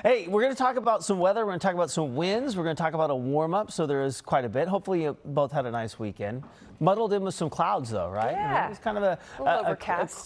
Hey, we're going to talk about some weather. We're going to talk about some winds. We're going to talk about a warm up. So there is quite a bit. Hopefully you both had a nice weekend. Muddled in with some clouds though, right? Yeah. It's kind of a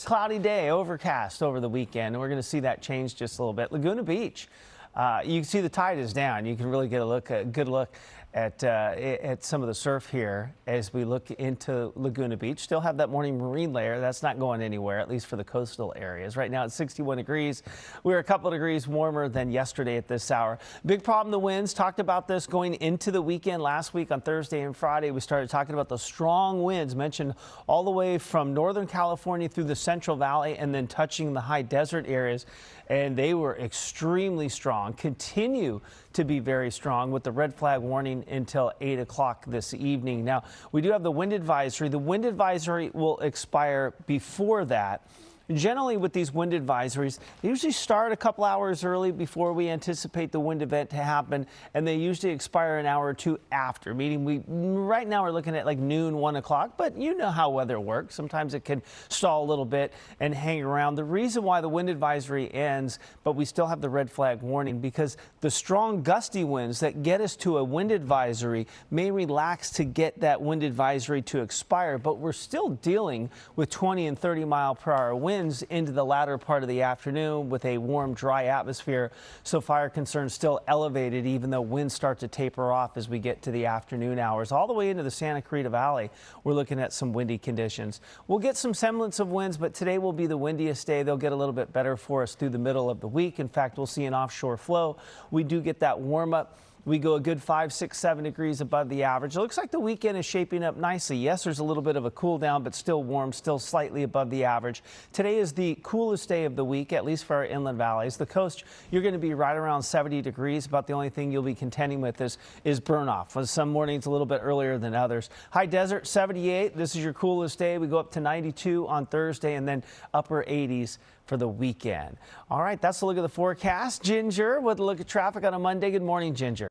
cloudy day, overcast over the weekend. And we're going to see that change just a little bit. Laguna Beach. You can see the tide is down. You can really get a good look at some of the surf here as we look into Laguna Beach. Still have that morning marine layer. That's not going anywhere, at least for the coastal areas. Right now it's 61 degrees. We're a couple of degrees warmer than yesterday at this hour. Big problem, the winds. Talked about this going into the weekend last week on Thursday and Friday. We started talking about the strong winds mentioned all the way from Northern California through the Central Valley and then touching the high desert areas. And they were extremely strong, continue to be very strong with the red flag warning until 8 o'clock this evening. Now, we do have the wind advisory. The wind advisory will expire before that. Generally, with these wind advisories, they usually start a couple hours early before we anticipate the wind event to happen, and they usually expire an hour or two after. Meaning, right now we're looking at like noon, 1 o'clock, but you know how weather works. Sometimes it can stall a little bit and hang around. The reason why the wind advisory ends, but we still have the red flag warning, because the strong gusty winds that get us to a wind advisory may relax to get that wind advisory to expire, but we're still dealing with 20 and 30 mile per hour winds into the latter part of the afternoon with a warm, dry atmosphere. So fire concerns still elevated, even though winds start to taper off as we get to the afternoon hours. All the way into the Santa Clarita Valley, we're looking at some windy conditions. We'll get some semblance of winds, but today will be the windiest day. They'll get a little bit better for us through the middle of the week. In fact, we'll see an offshore flow. We do get that warm up. We go a good 5, 6, 7 degrees above the average. It looks like the weekend is shaping up nicely. Yes, there's a little bit of a cool down, but still warm, still slightly above the average. Today is the coolest day of the week, at least for our inland valleys. The coast, you're going to be right around 70 degrees. About the only thing you'll be contending with is burn off. Some mornings a little bit earlier than others. High desert, 78. This is your coolest day. We go up to 92 on Thursday and then upper 80s for the weekend. All right, that's a look at the forecast. Ginger with a look at traffic on a Monday. Good morning, Ginger.